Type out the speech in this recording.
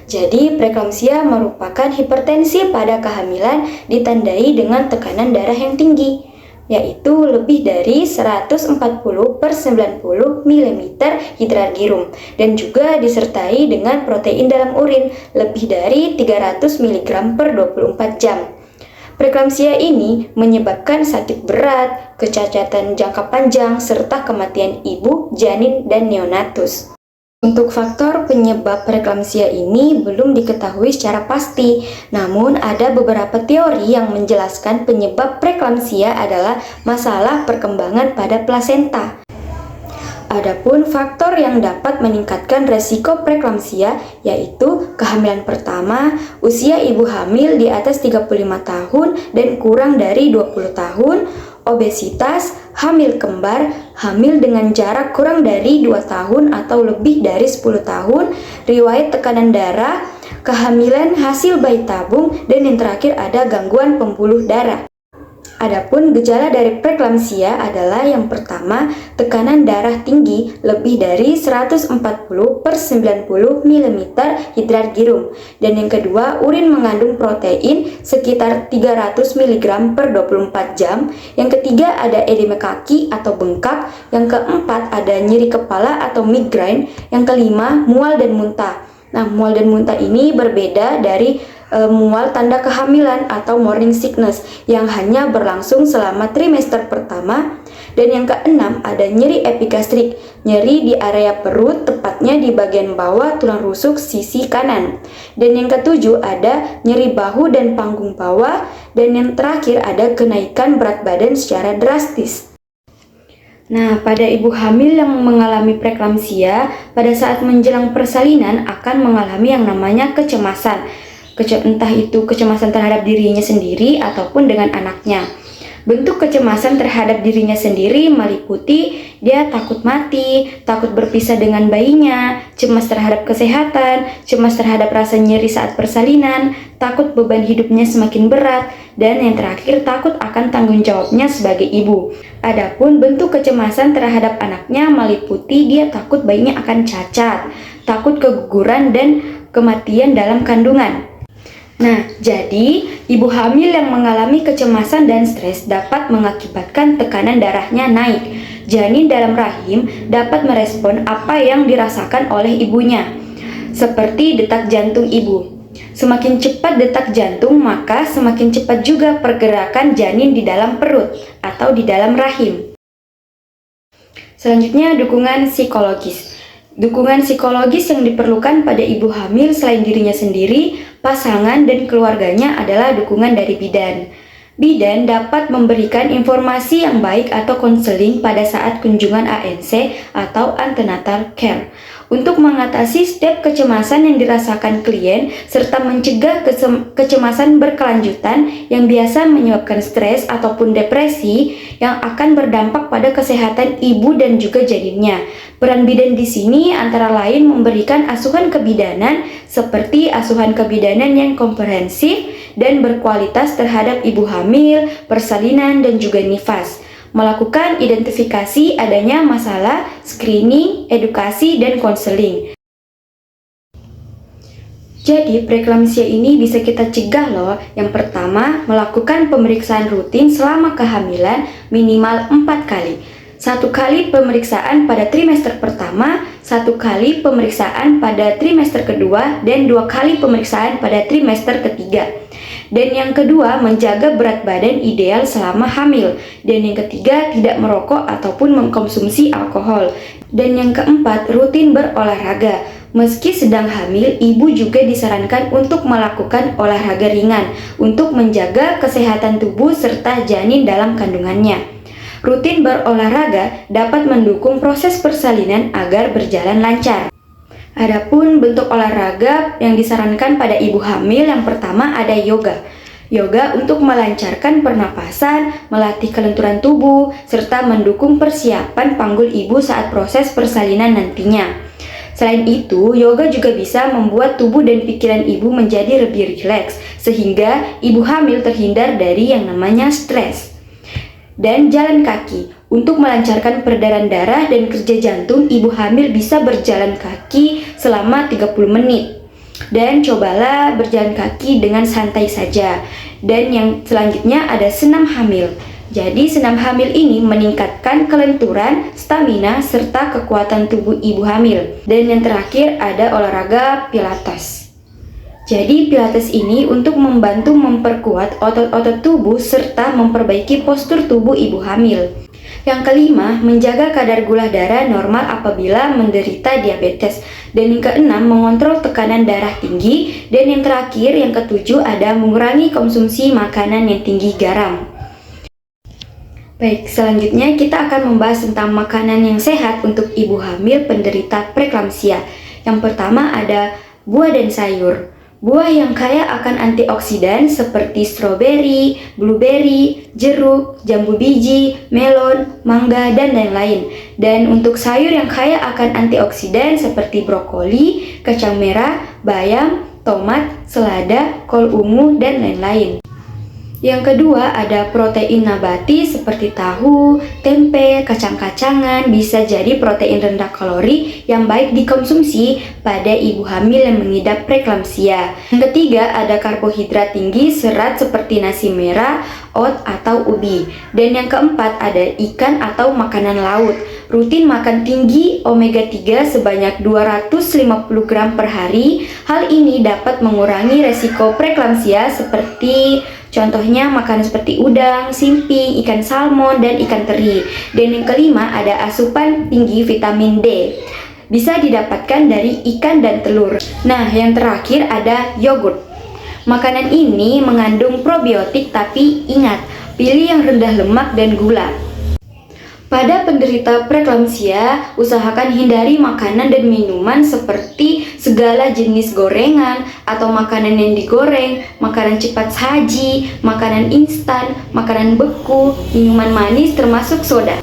Jadi, preeklamsia merupakan hipertensi pada kehamilan ditandai dengan tekanan darah yang tinggi, yaitu lebih dari 140/90 mm hidrargyrum, dan juga disertai dengan protein dalam urin lebih dari 300 mg per 24 jam. Preeklamsia ini menyebabkan sakit berat, kecacatan jangka panjang, serta kematian ibu, janin, dan neonatus. Untuk faktor penyebab preeklamsia ini belum diketahui secara pasti, namun ada beberapa teori yang menjelaskan penyebab preeklamsia adalah masalah perkembangan pada plasenta. Adapun faktor yang dapat meningkatkan resiko preeklamsia yaitu kehamilan pertama, usia ibu hamil di atas 35 tahun dan kurang dari 20 tahun, obesitas, hamil kembar, hamil dengan jarak kurang dari 2 tahun atau lebih dari 10 tahun, riwayat tekanan darah, kehamilan hasil bayi tabung, dan yang terakhir ada gangguan pembuluh darah. Adapun gejala dari preeklamsia adalah yang pertama, tekanan darah tinggi lebih dari 140/90 mm hidrargyrum, dan yang kedua, urin mengandung protein sekitar 300 mg per 24 jam. Yang ketiga, ada edema kaki atau bengkak. Yang keempat, ada nyeri kepala atau migrain. Yang kelima, mual dan muntah. Nah, mual dan muntah ini berbeda dari mual tanda kehamilan atau morning sickness yang hanya berlangsung selama trimester pertama. Dan yang keenam, ada nyeri epigastrik, nyeri di area perut, tepatnya di bagian bawah tulang rusuk sisi kanan. Dan yang ketujuh, ada nyeri bahu dan panggung bawah. Dan yang terakhir, ada kenaikan berat badan secara drastis. Nah, pada ibu hamil yang mengalami preeklamsia, pada saat menjelang persalinan akan mengalami yang namanya kecemasan. Entah itu kecemasan terhadap dirinya sendiri ataupun dengan anaknya. Bentuk kecemasan terhadap dirinya sendiri meliputi dia takut mati, takut berpisah dengan bayinya, cemas terhadap kesehatan, cemas terhadap rasa nyeri saat persalinan, takut beban hidupnya semakin berat, dan yang terakhir takut akan tanggung jawabnya sebagai ibu. Adapun bentuk kecemasan terhadap anaknya meliputi dia takut bayinya akan cacat, takut keguguran dan kematian dalam kandungan. Nah, jadi ibu hamil yang mengalami kecemasan dan stres dapat mengakibatkan tekanan darahnya naik. Janin dalam rahim dapat merespon apa yang dirasakan oleh ibunya, seperti detak jantung ibu. Semakin cepat detak jantung, maka semakin cepat juga pergerakan janin di dalam perut atau di dalam rahim. Selanjutnya, dukungan psikologis. Dukungan psikologis yang diperlukan pada ibu hamil selain dirinya sendiri, pasangan, dan keluarganya adalah dukungan dari bidan. Bidan dapat memberikan informasi yang baik atau konseling pada saat kunjungan ANC atau antenatal care untuk mengatasi setiap kecemasan yang dirasakan klien serta mencegah kecemasan berkelanjutan yang biasa menyebabkan stres ataupun depresi yang akan berdampak pada kesehatan ibu dan juga janinnya. Peran bidan di sini antara lain memberikan asuhan kebidanan seperti asuhan kebidanan yang komprehensif dan berkualitas terhadap ibu hamil, persalinan, dan juga nifas. Melakukan identifikasi adanya masalah, screening, edukasi, dan konseling. Jadi, preeklamsia ini bisa kita cegah loh. Yang pertama, melakukan pemeriksaan rutin selama kehamilan minimal 4 kali. 1 kali pemeriksaan pada trimester pertama, 1 kali pemeriksaan pada trimester kedua, dan 2 kali pemeriksaan pada trimester ketiga. Dan yang kedua, menjaga berat badan ideal selama hamil. Dan yang ketiga, tidak merokok ataupun mengkonsumsi alkohol. Dan yang keempat, rutin berolahraga. Meski sedang hamil, ibu juga disarankan untuk melakukan olahraga ringan untuk menjaga kesehatan tubuh serta janin dalam kandungannya. Rutin berolahraga dapat mendukung proses persalinan agar berjalan lancar. Adapun bentuk olahraga yang disarankan pada ibu hamil, yang pertama ada yoga. Yoga untuk melancarkan pernapasan, melatih kelenturan tubuh, serta mendukung persiapan panggul ibu saat proses persalinan nantinya. Selain itu, yoga juga bisa membuat tubuh dan pikiran ibu menjadi lebih rileks, sehingga ibu hamil terhindar dari yang namanya stres. Dan jalan kaki. Untuk melancarkan peredaran darah dan kerja jantung, ibu hamil bisa berjalan kaki selama 30 menit. Dan cobalah berjalan kaki dengan santai saja. Dan yang selanjutnya ada senam hamil. Jadi senam hamil ini meningkatkan kelenturan, stamina, serta kekuatan tubuh ibu hamil. Dan yang terakhir ada olahraga pilates. Jadi pilates ini untuk membantu memperkuat otot-otot tubuh serta memperbaiki postur tubuh ibu hamil. Yang kelima, menjaga kadar gula darah normal apabila menderita diabetes. Dan yang keenam, mengontrol tekanan darah tinggi. Dan yang terakhir, yang ketujuh, ada mengurangi konsumsi makanan yang tinggi garam. Baik, selanjutnya kita akan membahas tentang makanan yang sehat untuk ibu hamil penderita preeklamsia. Yang pertama ada buah dan sayur. Buah yang kaya akan antioksidan seperti stroberi, blueberry, jeruk, jambu biji, melon, mangga, dan lain-lain. Dan untuk sayur yang kaya akan antioksidan seperti brokoli, kacang merah, bayam, tomat, selada, kol ungu, dan lain-lain. Yang kedua ada protein nabati seperti tahu, tempe, kacang-kacangan, bisa jadi protein rendah kalori yang baik dikonsumsi pada ibu hamil yang mengidap preeklamsia. Yang ketiga ada karbohidrat tinggi serat seperti nasi merah, oat atau ubi. Dan yang keempat ada ikan atau makanan laut. Rutin makan tinggi omega 3 sebanyak 250 gram per hari. Hal ini dapat mengurangi resiko preeklamsia seperti contohnya makanan seperti udang, simping, ikan salmon, dan ikan teri. Dan yang kelima ada asupan tinggi vitamin D. Bisa didapatkan dari ikan dan telur. Nah, yang terakhir ada yogurt. Makanan ini mengandung probiotik, tapi ingat, pilih yang rendah lemak dan gula. Pada penderita preeklamsia, usahakan hindari makanan dan minuman seperti segala jenis gorengan atau makanan yang digoreng, makanan cepat saji, makanan instan, makanan beku, minuman manis termasuk soda.